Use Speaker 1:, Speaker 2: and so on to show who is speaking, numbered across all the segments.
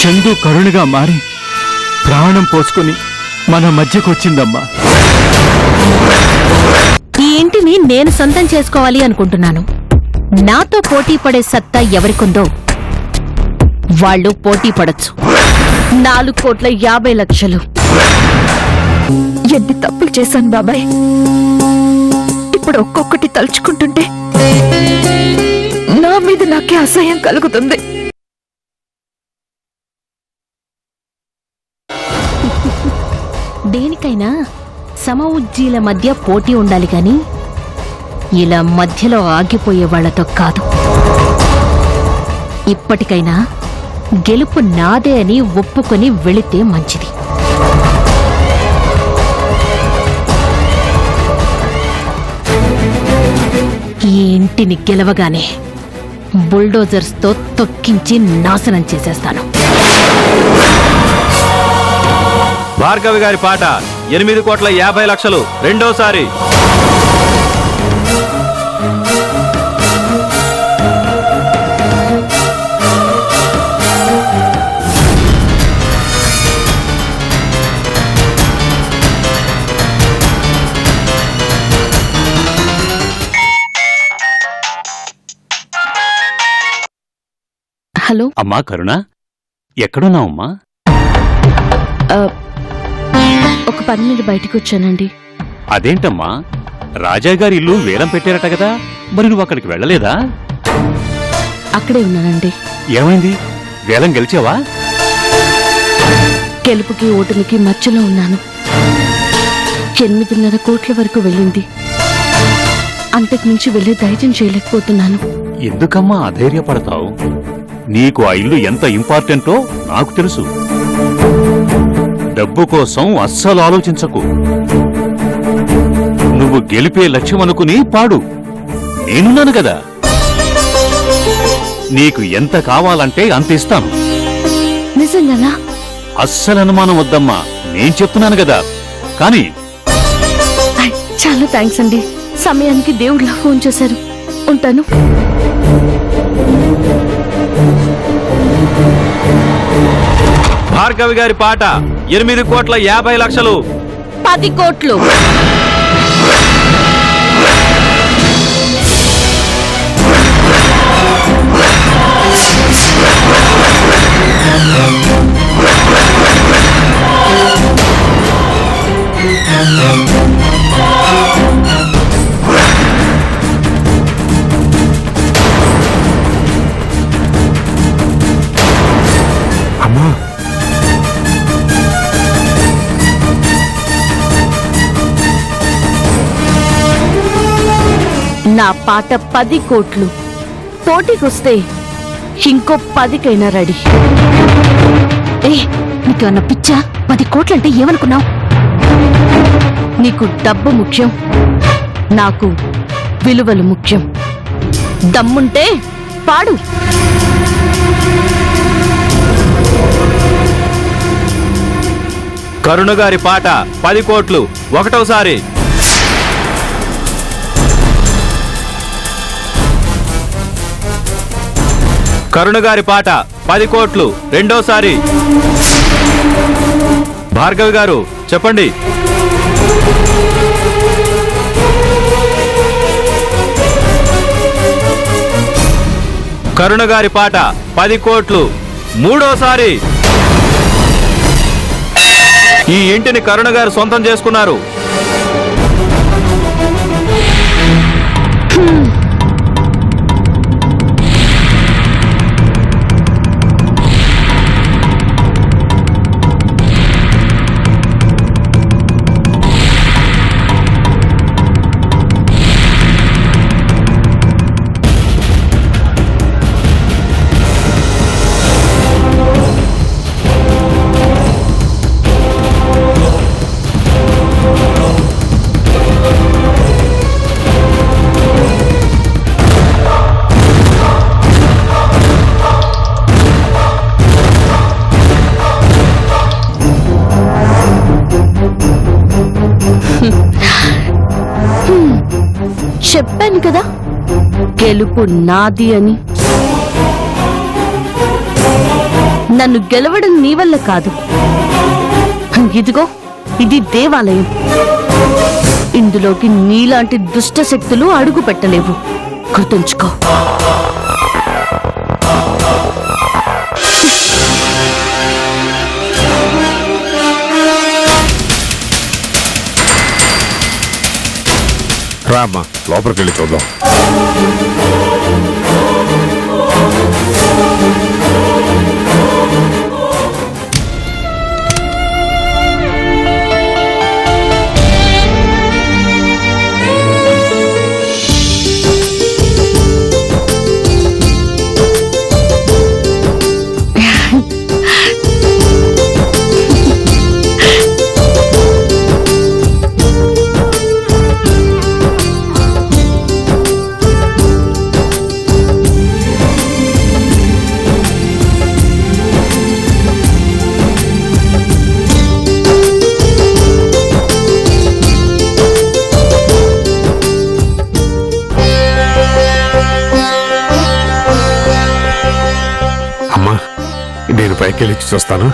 Speaker 1: చందు కరుణగా మారి ప్రాణం పోసుకుని మన మధ్యకొచ్చిందమ్మా.
Speaker 2: ఈ ఇంటిని నేను సొంతం చేసుకోవాలి అనుకుంటున్నాను. నాతో పోటీ పడే సత్తా ఎవరికుందో వాళ్ళు పోటీ పడొచ్చు. 4,50,00,000.
Speaker 3: ఎన్ని తప్పులు చేశాను బాబాయ్. ఇప్పుడు ఒక్కొక్కటి తలుచుకుంటుంటే నా మీద నాకే అసహ్యం కలుగుతుంది.
Speaker 2: దేనికైనా సమఉజ్జీల మధ్య పోటీ ఉండాలి గాని ఇలా మధ్యలో ఆగిపోయే వాళ్లతో కాదు. ఇప్పటికైనా గెలుపు నాదే అని ఒప్పుకొని వెళితే మంచిది. ఈ ఇంటిని గెలవగానే బుల్డోజర్స్తో తొక్కించి నాశనం చేసేస్తాను.
Speaker 4: భార్గవి గారి పాట 8,50,00,000 రెండోసారి.
Speaker 2: హలో
Speaker 5: అమ్మా కరుణ, ఎక్కడున్నావమ్మా?
Speaker 2: ఒక పని మీద బయటికి వచ్చానండి.
Speaker 5: అదేంటమ్మా, రాజాగారి ఇల్లు వేలం పెట్టారట కదా, మరి నువ్వు అక్కడికి వెళ్ళలేదా?
Speaker 2: అక్కడే ఉన్నానండి.
Speaker 5: ఏమైంది, వేలం గెలిచావా?
Speaker 2: గెలుపుకి ఓటమికి మధ్యలో ఉన్నాను. 8.5 కోట్ల వరకు వెళ్ళింది. అంతకుమించి వెళ్ళే ధైర్యం చేయలేకపోతున్నాను.
Speaker 5: ఎందుకమ్మా అధైర్యపడతావు? నీకు ఆ ఇల్లు ఎంత ఇంపార్టెంటో నాకు తెలుసు. డబ్బు కోసం అస్సలు ఆలోచించకు. నువ్వు గెలిపే లక్ష్యం అనుకుని పాడు, నేనున్నాను కదా. నీకు ఎంత కావాలంటే అంత ఇస్తాను.
Speaker 2: నిజంగానా?
Speaker 5: అస్సలు అనుమానం వద్దమ్మా, నేను చెప్తున్నాను కదా. కానీ
Speaker 2: చాలా థ్యాంక్స్ అండి. సమయానికి దేవుళ్ళ ఫోన్ చేశారు. ఉంటాను.
Speaker 4: భార్గవి గారి పాట 8,50,00,000
Speaker 2: 10 కోట్లు.
Speaker 1: అమ్మా,
Speaker 2: నా పాట 10 కోట్లు. పోటీకొస్తే ఇంకో 10కైనా రెడీ. నీకన్నా పిచ్చా? 10 కోట్లంటే ఏమనుకున్నావు? నీకు డబ్బు ముఖ్యం, నాకు విలువలు ముఖ్యం. దమ్ముంటే పాడు.
Speaker 4: కరుణ గారి పాట 10 కోట్లు ఒకటోసారి. కరుణ గారి పాట 10 కోట్లు రెండోసారి. భార్గవి గారు చెప్పండి. కరుణ గారి పాట 10 కోట్లు మూడోసారి. ఈ ఇంటిని కరుణ గారు సొంతం చేసుకున్నారు.
Speaker 2: చెప్పాను కదా గెలుపు నాది అని. నన్ను గెలవడం నీ వల్ల కాదు. ఇదిగో ఇది దేవాలయం. ఇందులోకి నీలాంటి దుష్ట శక్తులు అడుగు పెట్టలేవు. గుర్తుంచుకో.
Speaker 6: రామ్మా లోపలికి వెళ్ళి చూద్దాం. అమ్మా నేను పైకి వెళ్ళి చూస్తాను.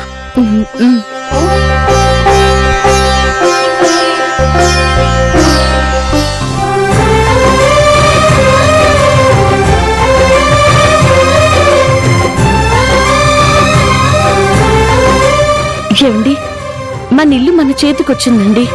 Speaker 2: ఏమండి, మన ఇల్లు మన చేతికొచ్చిందండి.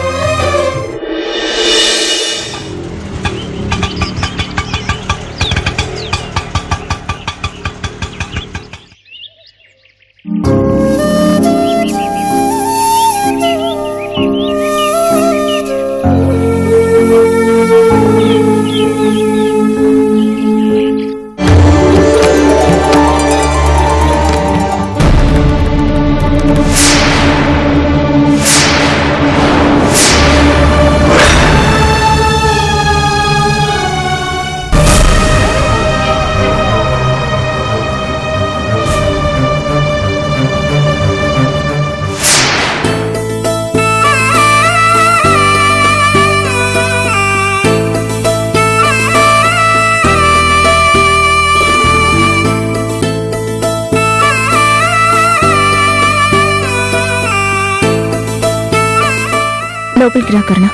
Speaker 3: లోపలికి రా కరుణ,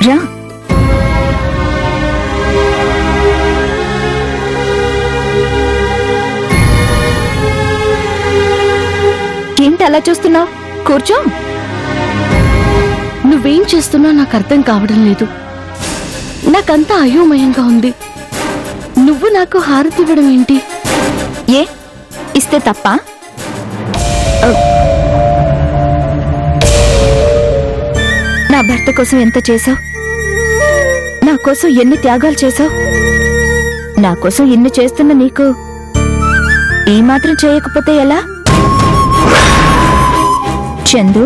Speaker 3: రా. ఏంటి అలా చూస్తున్నావు? కూర్చో.
Speaker 2: నువ్వేం చేస్తున్నా నాకు అర్థం కావడం లేదు. నాకంతా అయోమయంగా ఉంది. నువ్వు నాకు హారతి ఇవ్వడం ఏంటి?
Speaker 3: ఏ ఇస్తే తప్ప? నా భర్త కోసం ఎంత చేశావు? నా కోసం ఎన్ని త్యాగాలు చేశావు? నా కోసం ఎన్ని చేస్తున్న నీకు ఈ మాత్రం చేయకపోతే ఎలా? చందు,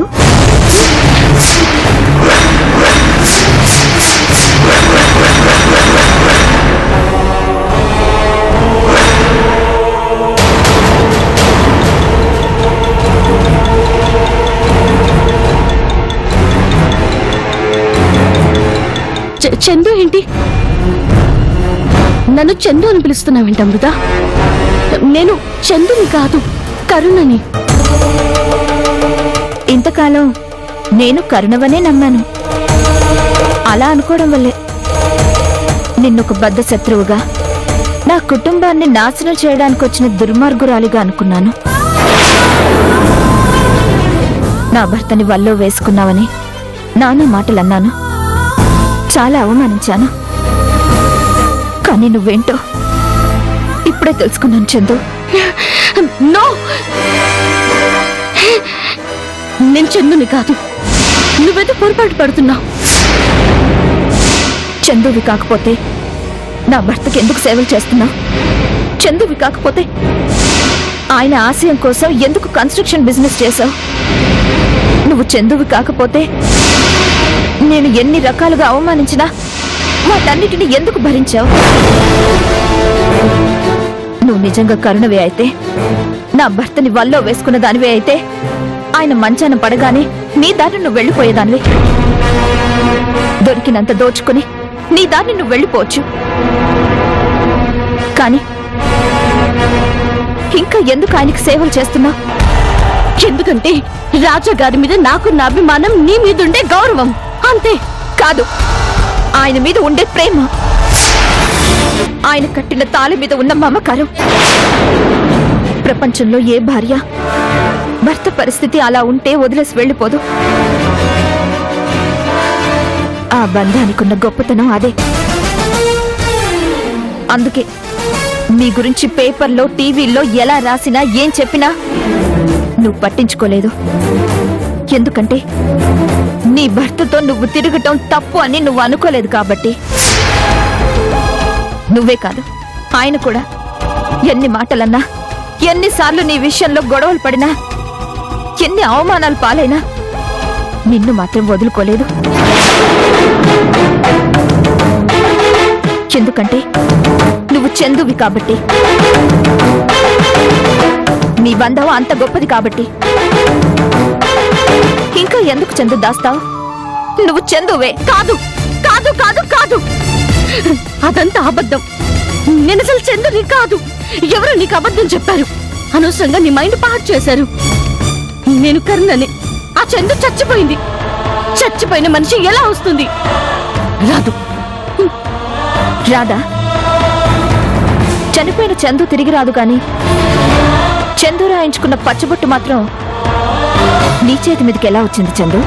Speaker 2: చందు ఏంటి? నన్ను చందు అని పిలుస్తున్నావేంటి అమృత? నేను చందుని కాదు, కరుణని.
Speaker 3: ఇంతకాలం నేను కరుణవనే నమ్మాను. అలా అనుకోవడం వల్లే నిన్నొక బద్ధ శత్రువుగా, నా కుటుంబాన్ని నాశనం చేయడానికి వచ్చిన దుర్మార్గురాలిగా అనుకున్నాను. నా భర్తని వల్లో వేసుకున్నావని నానా మాటలన్నాను. చాలా అవమానించాను. కానీ నువ్వేంటో ఇప్పుడే తెలుసుకున్నాను చందు.
Speaker 2: నో, నేను చందుని కాదు. నువ్వేదో పొరపాటు పడుతున్నావు.
Speaker 3: చందువి కాకపోతే నా భర్తకి ఎందుకు సేవలు చేస్తున్నావు? చందువి కాకపోతే ఆయన ఆశయం కోసం ఎందుకు కన్స్ట్రక్షన్ బిజినెస్ చేశావు? నువ్వు చందువి కాకపోతే నేను ఎన్ని రకాలుగా అవమానించినా వాటన్నిటిని ఎందుకు భరించావు? నువ్వు నిజంగా కరుణవే అయితే, నా భర్తని వల్లో వేసుకున్న దానివే అయితే, ఆయన మంచాన పడగానే నీ దారిని నువ్వు వెళ్ళిపోయేదానివి. దొరికినంత దోచుకుని నీ దారిని నువ్వు వెళ్ళిపోవచ్చు. కానీ ఇంకా ఎందుకు ఆయనకి సేవలు చేస్తున్నావు?
Speaker 2: ఎందుకంటే రాజా గారి మీద నాకున్న అభిమానం, నీ మీదుండే గౌరవం అంతే.
Speaker 3: కాదు, ఆయన మీద ఉండే ప్రేమ, ఆయన కట్టిన తాళి మీద ఉన్న మమకారం. ప్రపంచంలో ఏ భార్య భర్త పరిస్థితి అలా ఉంటే వదిలేసి వెళ్ళిపోదు. ఆ బంధానికున్న గొప్పతనం అదే. అందుకే మీ గురించి పేపర్లో, టీవీల్లో ఎలా రాసినా, ఏం చెప్పినా నువ్వు పట్టించుకోలేదు. ఎందుకంటే నీ భర్తతో నువ్వు తిరగటం తప్పు అని నువ్వు అనుకోలేదు కాబట్టి. నువ్వే కాదు, ఆయన కూడా ఎన్ని మాటలన్నా, ఎన్నిసార్లు నీ విషయంలో గొడవలు పడినా, ఎన్ని అవమానాలు పాలైనా నిన్ను మాత్రం వదులుకోలేదు. ఎందుకంటే నువ్వు చందువి కాబట్టి. మీ బంధం అంత గొప్పది కాబట్టి. ఇంకా ఎందుకు చందు దాస్తావు? నువ్వు చందువే.
Speaker 2: కాదు కాదు కాదు కాదు, అదంతా అబద్ధం. నేను అసలు చందుని కాదు. ఎవరు నీకు అబద్ధం చెప్పారు? అనవసరంగా నీ మైండ్ పాడు చేశారు. నేను కర్ణని. ఆ చందు చచ్చిపోయింది. చచ్చిపోయిన మనిషి ఎలా వస్తుంది? రాదు.
Speaker 3: రాదా? చనిపోయిన చందు తిరిగి రాదు గాని చందు రాయించుకున్న పచ్చబొట్టు మాత్రం నీ చేతి మీదకి ఎలా వచ్చింది చందు?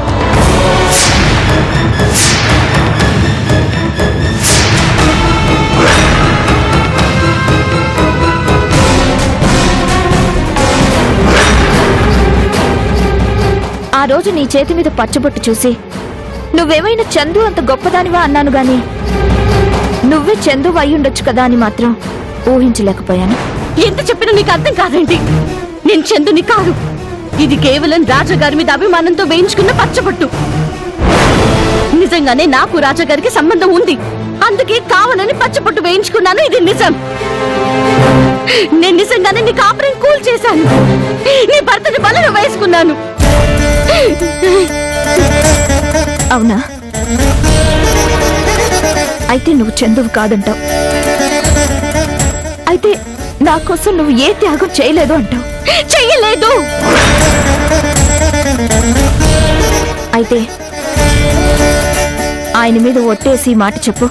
Speaker 3: ఆ రోజు నీ చేతి మీద పచ్చబొట్టు చూసి నువ్వేమైనా చందు అంత గొప్పదానివా అన్నాను గాని నువ్వే చందు అయ్యుండొచ్చు కదా అని మాత్రం ఊహించలేకపోయాను.
Speaker 2: ఎంత చెప్పినా నీకు అర్థం కాదేంటి? నేను చందుని కాదు. ఇది కేవలం రాజాగారి మీద అభిమానంతో వేయించుకున్న పచ్చబొట్టు. నిజంగానే నాకు రాజాగారికి సంబంధం ఉంది. అందుకే కావాలని పచ్చబొట్టు వేయించుకున్నాను. ఇది నిజం. నేను నిజంగానే నీ కాపురం కూల్ చేశాను. నీ భర్తని బలలో వేసుకున్నాను.
Speaker 3: అవునా? అయితే నువ్వు చందువు కాదంటావు. అయితే నా కోసం నువ్వు ఏ త్యాగం చేయలేదు అంటావు.
Speaker 2: చెయ్యలేదు.
Speaker 3: అయితే ఆయన మీద ఒట్టేసి మాట చెప్పు.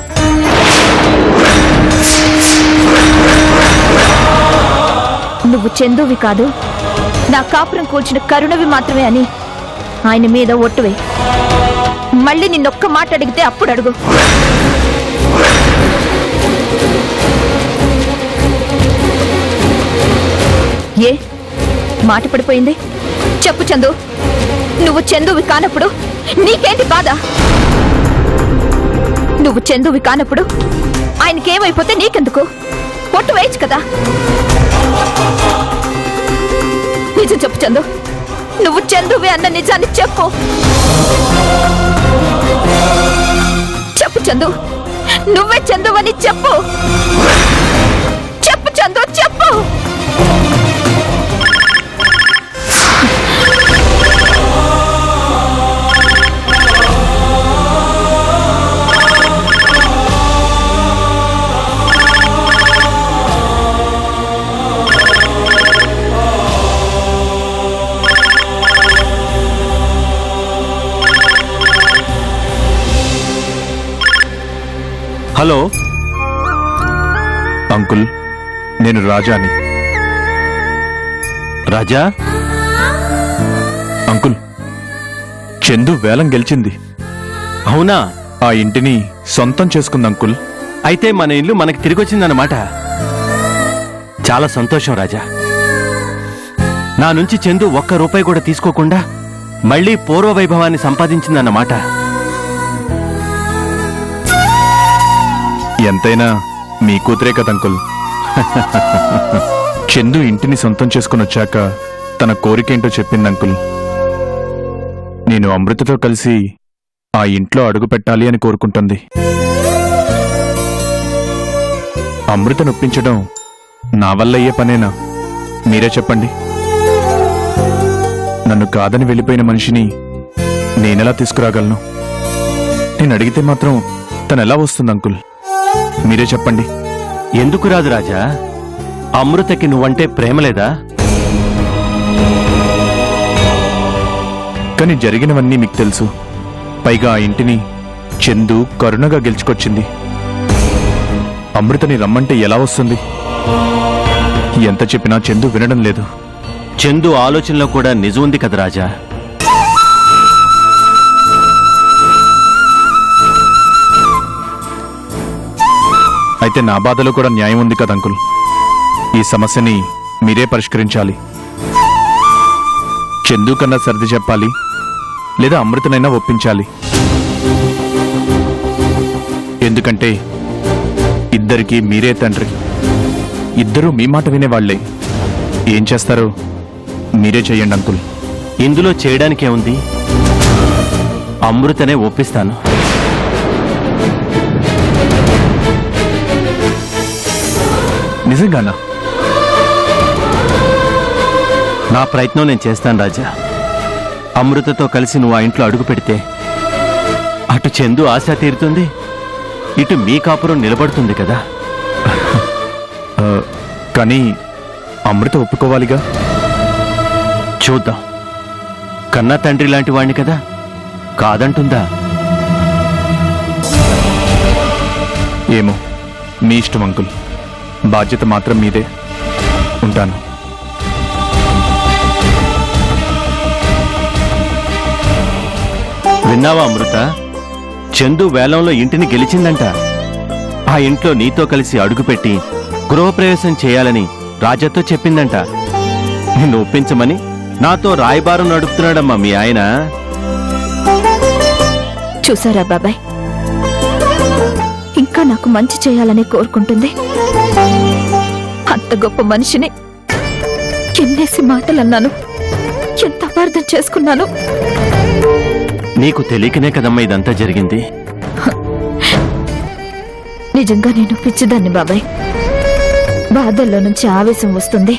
Speaker 3: నువ్వు చందువి కాదు, నా కాపురం కూల్చిన కరుణవి మాత్రమే అని ఆయన మీద ఒట్టువే. మళ్ళీ నిన్నొక్క మాట అడిగితే అప్పుడు అడుగు. ఏ మాట పడిపోయింది? చెప్పు చందు. నువ్వు చందువి కానప్పుడు నీకేంటి బాధ? నువ్వు చందువి కానప్పుడు ఆయనకేమైపోతే నీకెందుకు? పొట్టు వేయచ్చు కదా. నిజం చెప్పు చందు. నువ్వు చందువి అన్న నిజాన్ని చెప్పు. చెప్పు చందు. నువ్వే చందువని చెప్పు. చెప్పు చందు, చెప్పు.
Speaker 1: హలో అంకుల్, నేను రాజాని.
Speaker 4: రాజా,
Speaker 1: అంకుల్, చందు వేలం గెలిచింది.
Speaker 4: అవునా?
Speaker 1: ఆ ఇంటిని సొంతం చేసుకుంది అంకుల్.
Speaker 4: అయితే మన ఇల్లు మనకి తిరిగొచ్చిందన్నమాట. చాలా సంతోషం రాజా. నా నుంచి చందు ఒక్క రూపాయి కూడా తీసుకోకుండా మళ్ళీ పూర్వ వైభవాన్ని సంపాదించిందన్నమాట.
Speaker 1: ఎంతైనా మీ కూతురే కదా అంకుల్. చందు ఇంటిని సొంతం చేసుకుని వచ్చాక తన కోరికేంటో చెప్పింది అంకుల్. నేను అమృతతో కలిసి ఆ ఇంట్లో అడుగు పెట్టాలి అని కోరుకుంటుంది. అమృత నొప్పించడం నా వల్ల అయ్యే పనేనా? మీరే చెప్పండి. నన్ను కాదని వెళ్ళిపోయిన మనిషిని నేనెలా తీసుకురాగలను? నేను అడిగితే మాత్రం తను ఎలా వస్తుంది అంకుల్? మీరే చెప్పండి.
Speaker 4: ఎందుకు రాదు రాజా? అమృతకి నువ్వంటే ప్రేమ లేదా?
Speaker 1: కానీ జరిగినవన్నీ మీకు తెలుసు. పైగా ఆ ఇంటిని చందు కరుణగా గెలుచుకొచ్చింది. అమృతని రమ్మంటే ఎలా వస్తుంది? ఎంత చెప్పినా చందు వినడం లేదు.
Speaker 4: చందు ఆలోచనలో కూడా నిజం ఉంది కదా రాజా.
Speaker 1: అయితే నా బాధలో కూడా న్యాయం ఉంది కదా అంకుల్. ఈ సమస్యని మీరే పరిష్కరించాలి. చందు కన్నా సర్ది చెప్పాలి, లేదా అమృతనైనా ఒప్పించాలి. ఎందుకంటే ఇద్దరికీ మీరే తండ్రి. ఇద్దరూ మీ మాట వినేవాళ్లే. ఏం చేస్తారో మీరే చెయ్యండి అంకుల్.
Speaker 4: ఇందులో చేయడానికే ఉంది. అమృతనే ఒప్పిస్తాను.
Speaker 1: నిజంగానా?
Speaker 4: నా ప్రయత్నం నేను చేస్తాను రాజా. అమృతతో కలిసి నువ్వు ఆ ఇంట్లో అడుగు పెడితే అటు చందు ఆశ తీరుతుంది, ఇటు మీ కాపురం నిలబడుతుంది కదా.
Speaker 1: కానీ అమృత ఒప్పుకోవాలిగా.
Speaker 4: చూద్దాం. కన్నా తండ్రి లాంటి వాణ్ణి కదా, కాదంటుందా?
Speaker 1: ఏమో, మీ ఇష్టం అంకుల్. బాధ్యత మాత్రం మీదే. ఉంటాను.
Speaker 4: విన్నావా అమృత? చందు వేలంలో ఇంటిని గెలిచిందంట. ఆ ఇంట్లో నీతో కలిసి అడుగుపెట్టి గృహప్రవేశం చేయాలని రాజాతో చెప్పిందంట. నిన్ను ఒప్పించమని నాతో రాయబారం నడుపుతున్నాడమ్మా మీ ఆయన.
Speaker 3: చూసారా బాబాయ్, ఇంకా నాకు మంచి చేయాలని కోరుకుంటుంది. అంత గొప్ప మనిషిని ఎన్నేసి మాటలన్నాను, ఎంత అపార్థం చేసుకున్నాను.
Speaker 4: నీకు తెలియకనే కదమ్మా ఇదంతా జరిగింది.
Speaker 3: నిజంగా నేను పిచ్చిదాన్ని బాబాయ్. బాధల్లో నుంచి ఆవేశం వస్తుంది.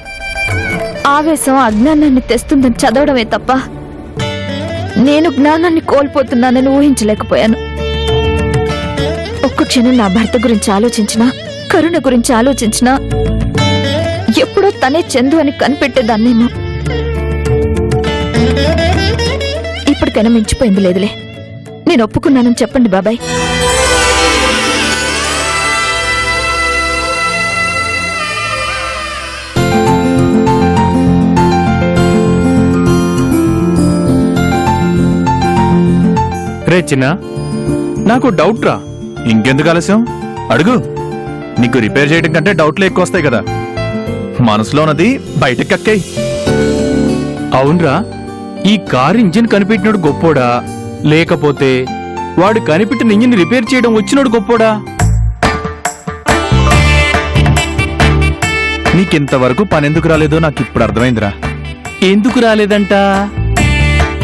Speaker 3: ఆవేశం అజ్ఞానాన్ని తెస్తుందని చదవడమే తప్ప నేను జ్ఞానాన్ని కోల్పోతున్నానని ఊహించలేకపోయాను. ఒక్క క్షణం నా భర్త గురించి ఆలోచించినా, కరుణ గురించి ఆలోచించినా ఎప్పుడో తనే చందు అని కనిపెట్టేదాన్నేమో. ఇప్పటికైనా మించిపోయింది లేదులే. నేను ఒప్పుకున్నానని చెప్పండి బాబాయ్.
Speaker 1: రే చిన్న, నాకు డౌట్ రా. ఇంకెందుకు ఆలస్యం? అడుగు. నీకు రిపేర్ చేయడం కంటే డౌట్లు ఎక్కువ వస్తాయి కదా. మనసులో ఉన్నది బయటకు కక్కాయి.
Speaker 7: అవునరా, ఈ కారు ఇంజిన్ కనిపెట్టినోడు గొప్పోడా, లేకపోతే వాడు కనిపెట్టిన ఇంజిన్ రిపేర్ చేయడం వచ్చినోడు గొప్పోడా?
Speaker 1: నీకింతవరకు పనెందుకు రాలేదో నాకు ఇప్పుడు అర్థమైందిరా.
Speaker 7: ఎందుకు రాలేదంట?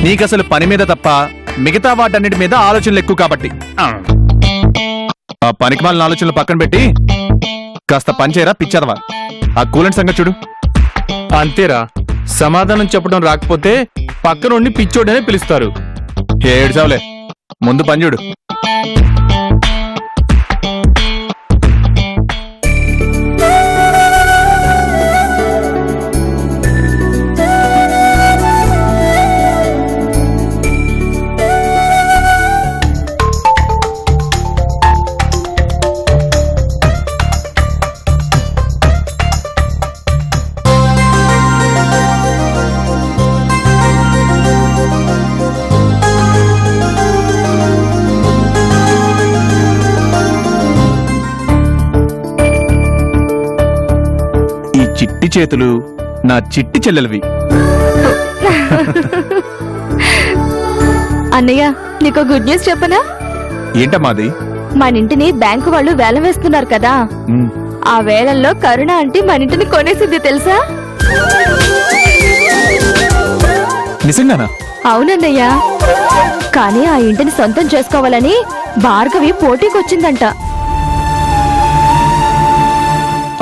Speaker 1: నీకసలు పని మీద తప్ప మిగతా వాటన్నిటి మీద ఆలోచనలు ఎక్కువ కాబట్టి. ఆ పనికి మాలిన ఆలోచనలు పక్కన పెట్టి కాస్త పని చేయరా పిచ్చదవా. ఆ కూలెంట్ సంగతి చూడు.
Speaker 7: అంతేరా, సమాధానం చెప్పడం రాకపోతే పక్కనుండి పిచ్చోడనే పిలుస్తారు.
Speaker 1: ఏడ్చావులే, ముందు పని చూడు. చిట్టి చేతులు నా చిట్టి చెల్లెలవి.
Speaker 2: అన్నయ్య, నీకు గుడ్ న్యూస్ చెప్పనా?
Speaker 1: ఏంటమ్మాది?
Speaker 2: మన ఇంటిని బ్యాంకు వాళ్ళు వేలం వేస్తున్నారు కదా. ఆ వేలంలో కరుణ అంటే మన ఇంటిని కొనేసింది తెలుసా?
Speaker 1: నిజంగానా?
Speaker 2: అవునన్నయ్య. కానీ ఆ ఇంటిని సొంతం చేసుకోవాలని భార్గవి పోటీకొచ్చిందంట.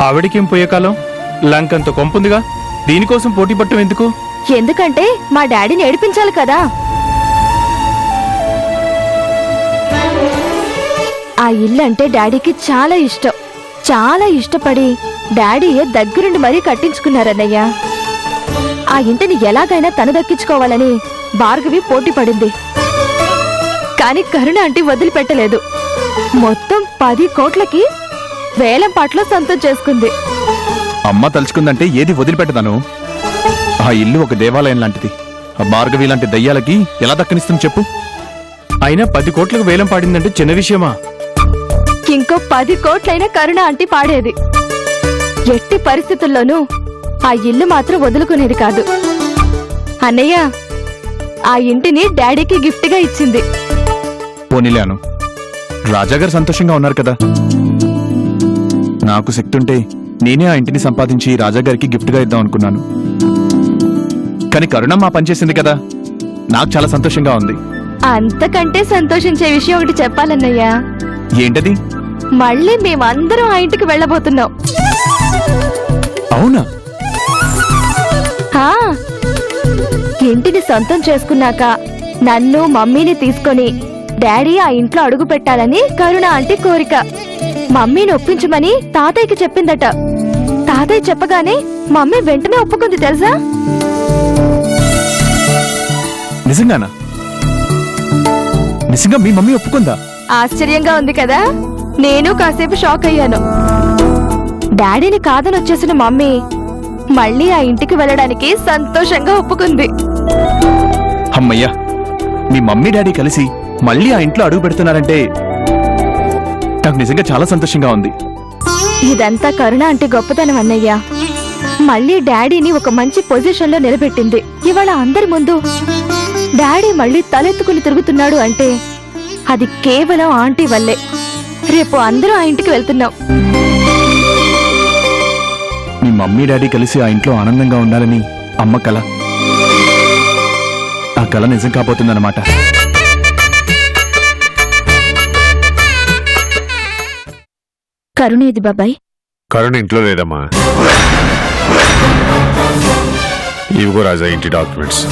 Speaker 7: ఆవిడికేం పోయే కాలం? లంకంత కొంపుందిగా, దీనికోసం పోటీ పట్టం ఎందుకు?
Speaker 2: ఎందుకంటే మా డాడీని ఏడిపించాలి కదా. ఆ ఇల్లు అంటే డాడీకి చాలా ఇష్టం.
Speaker 3: చాలా ఇష్టపడి డాడీయే దగ్గరుండి మరీ కట్టించుకున్నారన్నయ్య. ఆ ఇంటిని ఎలాగైనా తను దక్కించుకోవాలని భార్గవి పోటీ పడింది. కాని కరుణ ఆంటీ వదిలిపెట్టలేదు. మొత్తం 10 కోట్లకి వేలంపాట్లో సొంతం చేసుకుంది.
Speaker 1: అమ్మ తలుచుకుందంటే ఏది వదిలిపెట్టదాను. ఆ ఇల్లు ఒక దేవాలయం లాంటిది. ఆ భార్గవి లాంటి దయ్యాలకి ఎలా దక్కనిస్తుంది చెప్పు?
Speaker 7: అయినా 10 కోట్లకు వేలం పాడిందంటే చిన్న విషయమా?
Speaker 3: ఇంకో 10 కోట్లైనా కరుణ ఆంటీ పాడేది. ఎట్టి పరిస్థితుల్లోనూ ఆ ఇల్లు మాత్రం వదులుకునేది కాదు. అన్నయ్య, ఆ ఇంటిని డాడీకి గిఫ్ట్ గా ఇచ్చింది.
Speaker 1: పోనీలేను, రాజాగారు సంతోషంగా ఉన్నారు కదా. నాకు శక్తి ఉంటే నేనే ఆ ఇంటిని సంపాదించి రాజాగారికి గిఫ్ట్ గా ఇద్దాం అనుకున్నాను. కానీ కరుణమ్మ పనిచేసింది కదా, నాకు చాలా సంతోషంగా ఉంది.
Speaker 3: అంతకంటే సంతోషించే విషయం ఒకటి చెప్పాలన్నయ్య.
Speaker 1: ఏంటది?
Speaker 3: మళ్ళీ మేమందరం ఆ ఇంటికి వెళ్ళబోతున్నాం.
Speaker 1: అవునా?
Speaker 3: హా, ఇంటిని సొంతం చేసుకున్నాక నన్ను మమ్మీని తీసుకొని డాడీ ఆ ఇంట్లో అడుగు పెట్టాలని కరుణ ఆంటీ కోరిక. మమ్మీని ఒప్పించమని తాతయ్యకి చెప్పిందట. తాతయ్య చెప్పగానే మమ్మీ వెంటనే ఒప్పుకుంది తెలుసా?
Speaker 1: నిజంగానా? నిజంగా మీ మమ్మీ ఒప్పుకుందా?
Speaker 3: ఆశ్చర్యంగా ఉంది కదా. నేను కాసేపు షాక్ అయ్యాను. డాడీని కాదని వచ్చేసిన మమ్మీ మళ్ళీ ఆ ఇంటికి వెళ్ళడానికి సంతోషంగా ఒప్పుకుంది.
Speaker 1: అమ్మయ్యా, మీ మమ్మీ డాడీ కలిసి మళ్ళీ ఆ ఇంట్లో అడుగు పెడుతున్నారంటే నాకు నిజంగా చాలా సంతోషంగా ఉంది.
Speaker 3: ఇదంతా కరుణ అంటే గొప్పతనం అన్నయ్య. మళ్ళీ డాడీని ఒక మంచి పొజిషన్ లో నిలబెట్టింది. ఇవాళ అందరి ముందు డాడీ మళ్ళీ తలెత్తుకుని తిరుగుతున్నాడు అంటే అది కేవలం ఆంటీ వల్లే. రేపు అందరూ ఆ ఇంటికి వెళ్తున్నాం.
Speaker 1: మీ మమ్మీ డాడీ కలిసి ఆ ఇంట్లో ఆనందంగా ఉండాలని అమ్మ కల. ఆ కల నిజం కాబోతుందన్నమాట.
Speaker 3: కరుణ ఇది బాబాయ్.
Speaker 6: కరుణ ఇంట్లో లేదమ్మా. ఇవిగో రాజా ఇంటి డాక్యుమెంట్స్.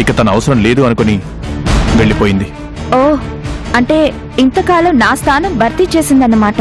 Speaker 1: ఇక తన అవసరం లేదు అనుకుని వెళ్ళిపోయింది.
Speaker 3: ఓ, అంటే ఇంతకాలం నా స్థానం భర్తీ చేసిందన్నమాట.